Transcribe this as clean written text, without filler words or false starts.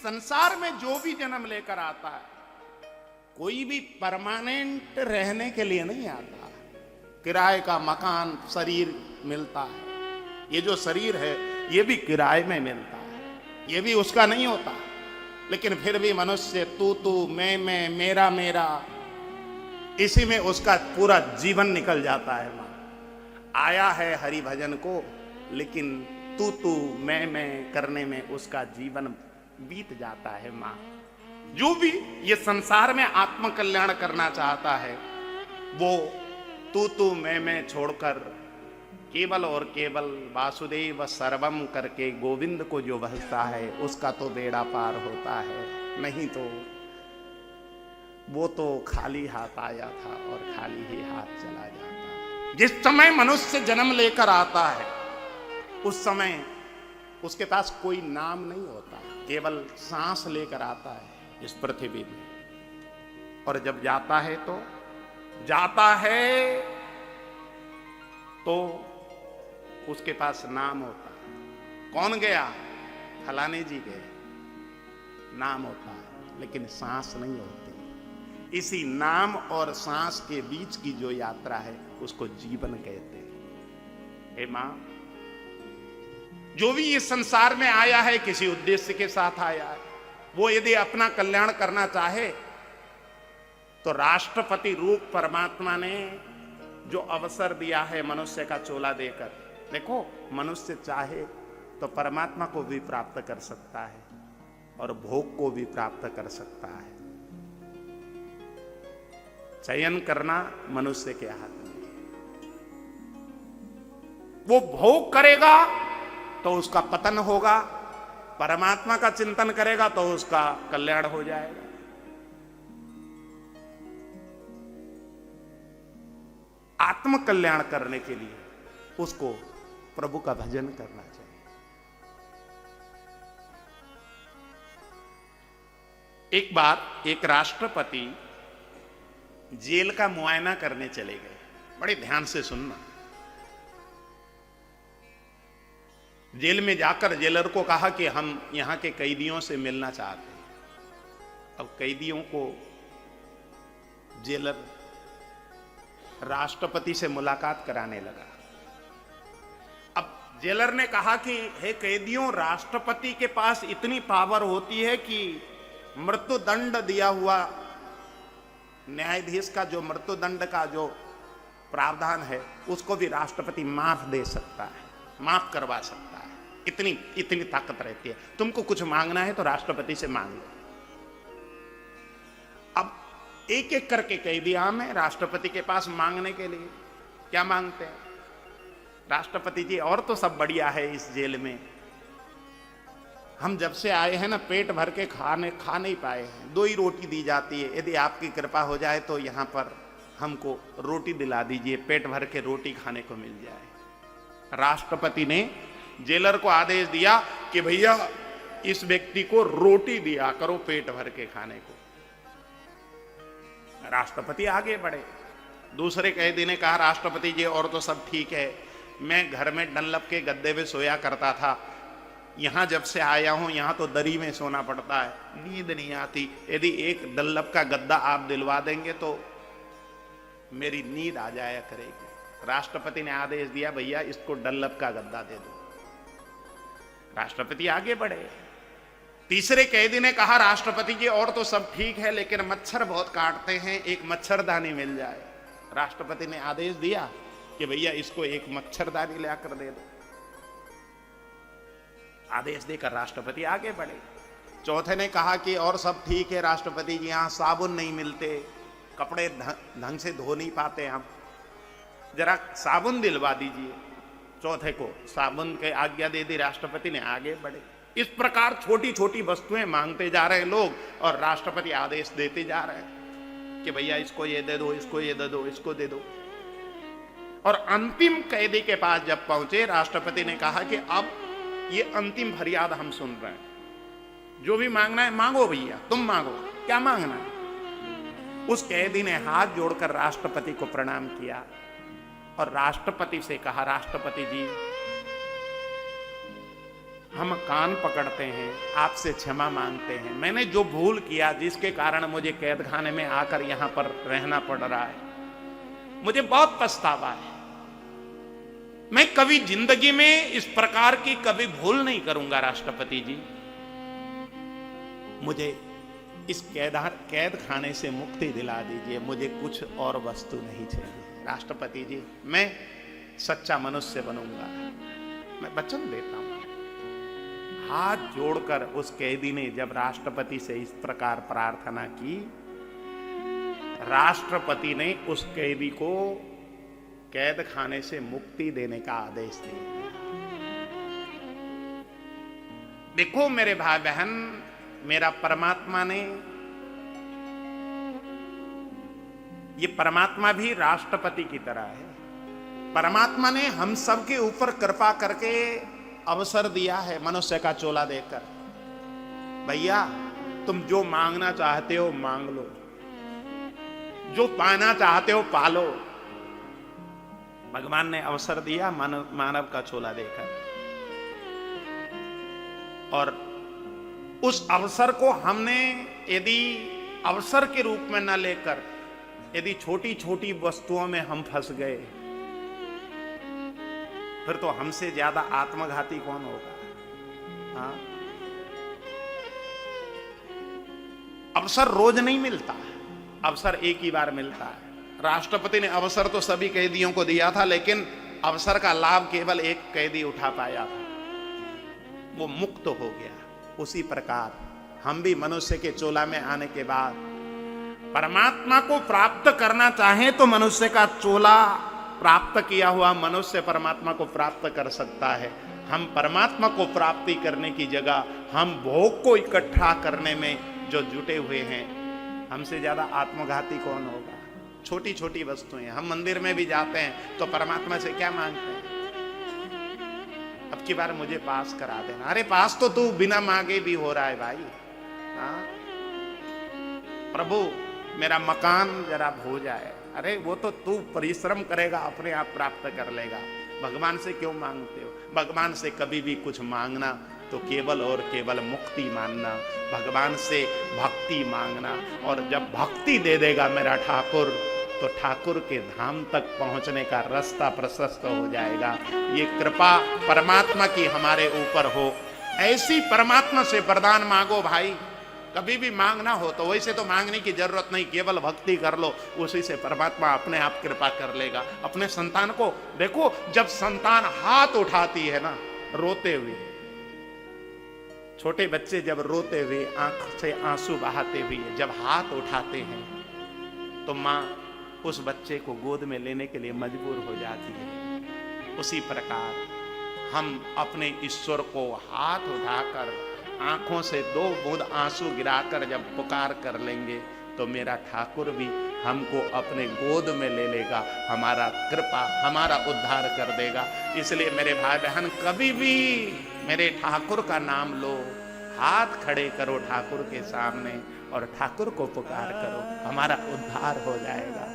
संसार में जो भी जन्म लेकर आता है, कोई भी परमानेंट रहने के लिए नहीं आता। किराए का मकान, शरीर मिलता है। ये जो शरीर है ये भी किराए में मिलता है, ये भी उसका नहीं होता। लेकिन फिर भी मनुष्य तू मैं मेरा मेरा, इसी में उसका पूरा जीवन निकल जाता है। मां आया है हरि भजन को, लेकिन तू मैं करने में उसका जीवन बीत जाता है। मां जो भी ये संसार में आत्म कल्याण करना चाहता है, वो तू मैं छोड़कर केवल और केवल वासुदेव सर्वम करके गोविंद को जो भजता है, उसका तो बेड़ा पार होता है। नहीं तो वो तो खाली हाथ आया था और खाली ही हाथ चला जाता है। जिस समय मनुष्य जन्म लेकर आता है, उस समय उसके पास कोई नाम नहीं होता, केवल सांस लेकर आता है इस पृथ्वी में। और जब जाता है तो उसके पास नाम होता है। कौन गया? फलाने जी गए, नाम होता है, लेकिन सांस नहीं होती। इसी नाम और सांस के बीच की जो यात्रा है, उसको जीवन कहते हैं। हे मां, जो भी इस संसार में आया है किसी उद्देश्य के साथ आया है। वो यदि अपना कल्याण करना चाहे तो राष्ट्रपति रूप परमात्मा ने जो अवसर दिया है मनुष्य का चोला देकर, देखो मनुष्य चाहे तो परमात्मा को भी प्राप्त कर सकता है और भोग को भी प्राप्त कर सकता है। चयन करना मनुष्य के हाथ में है। वो भोग करेगा तो उसका पतन होगा, परमात्मा का चिंतन करेगा तो उसका कल्याण हो जाएगा। आत्म कल्याण करने के लिए उसको प्रभु का भजन करना चाहिए। एक बार एक राष्ट्रपति जेल का मुआयना करने चले गए। बड़े ध्यान से सुनना। जेल में जाकर जेलर को कहा कि हम यहां के कैदियों से मिलना चाहते हैं। अब कैदियों को जेलर राष्ट्रपति से मुलाकात कराने लगा। अब जेलर ने कहा कि हे कैदियों, राष्ट्रपति के पास इतनी पावर होती है कि मृत्युदंड दिया हुआ न्यायाधीश का जो मृत्युदंड का जो प्रावधान है, उसको भी राष्ट्रपति माफ दे सकता है, माफ करवा सकता है। इतनी ताकत रहती है। तुमको कुछ मांगना है तो राष्ट्रपति से मांग लो। अब एक एक करके कैदी आम है राष्ट्रपति के पास मांगने के लिए। क्या मांगते हैं? राष्ट्रपति जी, और तो सब बढ़िया है इस जेल में, हम जब से आए हैं ना पेट भर के खा नहीं पाए हैं। 2 ही रोटी दी जाती है। यदि आपकी कृपा हो जाए तो यहां पर हमको रोटी दिला दीजिए, पेट भर के रोटी खाने को मिल जाए। राष्ट्रपति ने जेलर को आदेश दिया कि भैया इस व्यक्ति को रोटी दिया करो पेट भर के खाने को। राष्ट्रपति आगे बढ़े। दूसरे कैदी ने कहा, राष्ट्रपति जी और तो सब ठीक है, मैं घर में डनलप के गद्दे में सोया करता था, यहां जब से आया हूं यहां तो दरी में सोना पड़ता है, नींद नहीं आती। यदि एक डनलप का गद्दा आप दिलवा देंगे तो मेरी नींद आ जाया करेगी। राष्ट्रपति ने आदेश दिया, भैया इसको डनलप का गद्दा दे दो। राष्ट्रपति आगे बढ़े। तीसरे कैदी ने कहा, राष्ट्रपति जी और तो सब ठीक है, लेकिन मच्छर बहुत काटते हैं, एक मच्छरदानी मिल जाए। राष्ट्रपति ने आदेश दिया कि भैया इसको एक मच्छरदानी लाकर दे दो। आदेश देकर राष्ट्रपति आगे बढ़े। चौथे ने कहा कि और सब ठीक है राष्ट्रपति जी, यहां साबुन नहीं मिलते, कपड़े ढंग से धो नहीं पाते हम, जरा साबुन दिलवा दीजिए। चौथे को साबुन के आज्ञा दे दी। राष्ट्रपति ने आगे बढ़े। इस प्रकार छोटी छोटी वस्तुएं मांगते जा रहे हैं लोग और राष्ट्रपति आदेश देते जा रहे हैं कि भैया इसको ये दे दो, इसको ये दे दो, इसको दे दो। और अंतिम कैदी के पास जब पहुंचे, राष्ट्रपति ने कहा कि अब ये अंतिम फरियाद हम सुन रहे हैं, जो भी मांगना है मांगो भैया, तुम मांगो, क्या मांगना है। उस कैदी ने हाथ जोड़कर राष्ट्रपति को प्रणाम किया और राष्ट्रपति से कहा, राष्ट्रपति जी हम कान पकड़ते हैं, आपसे क्षमा मांगते हैं। मैंने जो भूल किया जिसके कारण मुझे कैद खाने में आकर यहां पर रहना पड़ रहा है, मुझे बहुत पछतावा है। मैं कभी जिंदगी में इस प्रकार की कभी भूल नहीं करूंगा। राष्ट्रपति जी, मुझे इस कैद खाने से मुक्ति दिला दीजिए, मुझे कुछ और वस्तु नहीं चाहिए। राष्ट्रपति जी, मैं सच्चा मनुष्य बनूंगा, मैं वचन देता हूं। हाथ जोड़कर उस कैदी ने जब राष्ट्रपति से इस प्रकार प्रार्थना की, राष्ट्रपति ने उस कैदी को कैद खाने से मुक्ति देने का आदेश दे दिया। देखो मेरे भाई बहन, मेरा परमात्मा ने, ये परमात्मा भी राष्ट्रपति की तरह है। परमात्मा ने हम सब के ऊपर कृपा करके अवसर दिया है मनुष्य का चोला देकर। भैया, तुम जो मांगना चाहते हो मांग लो, जो पाना चाहते हो पालो। भगवान ने अवसर दिया मानव का चोला देकर, और उस अवसर को हमने यदि अवसर के रूप में न लेकर यदि छोटी छोटी वस्तुओं में हम फंस गए, फिर तो हमसे ज्यादा आत्मघाती कौन होगा? हाँ? अवसर रोज नहीं मिलता, अवसर एक ही बार मिलता है। राष्ट्रपति ने अवसर तो सभी कैदियों को दिया था, लेकिन अवसर का लाभ केवल एक कैदी उठा पाया था, वो मुक्त हो गया। उसी प्रकार हम भी मनुष्य के चोला में आने के बाद परमात्मा को प्राप्त करना चाहें तो मनुष्य का चोला प्राप्त किया हुआ मनुष्य परमात्मा को प्राप्त कर सकता है। हम परमात्मा को प्राप्ति करने की जगह हम भोग को इकट्ठा करने में जो जुटे हुए हैं, हमसे ज्यादा आत्मघाती कौन होगा? छोटी छोटी वस्तुएं, हम मंदिर में भी जाते हैं तो परमात्मा से क्या मांगते हैं? अब की बार मुझे पास करा देना। अरे पास तो तू बिना मांगे भी हो रहा है भाई। हाँ? प्रभु मेरा मकान जरा हो जाए। अरे वो तो तू परिश्रम करेगा, अपने आप प्राप्त कर लेगा। भगवान से क्यों मांगते हो? भगवान से कभी भी कुछ मांगना तो केवल और केवल मुक्ति मांगना, भगवान से भक्ति मांगना। और जब भक्ति दे देगा मेरा ठाकुर, तो ठाकुर के धाम तक पहुंचने का रास्ता प्रशस्त हो जाएगा। ये कृपा परमात्मा की हमारे ऊपर हो। ऐसी परमात्मा से वरदान मांगो भाई। कभी भी मांगना हो तो वैसे तो मांगने की जरूरत नहीं, केवल भक्ति कर लो, उसी से परमात्मा अपने आप कृपा कर लेगा। अपने संतान को देखो, जब संतान हाथ उठाती है ना रोते हुए, छोटे बच्चे जब रोते हुए आंख से आंसू बहाते हुए जब हाथ उठाते हैं, तो मां उस बच्चे को गोद में लेने के लिए मजबूर हो जाती है। उसी प्रकार हम अपने ईश्वर को हाथ उठाकर आंखों से 2 बूंद आंसू गिराकर जब पुकार कर लेंगे, तो मेरा ठाकुर भी हमको अपने गोद में ले लेगा, हमारा कृपा, हमारा उद्धार कर देगा। इसलिए मेरे भाई बहन, कभी भी मेरे ठाकुर का नाम लो, हाथ खड़े करो ठाकुर के सामने और ठाकुर को पुकार करो, हमारा उद्धार हो जाएगा।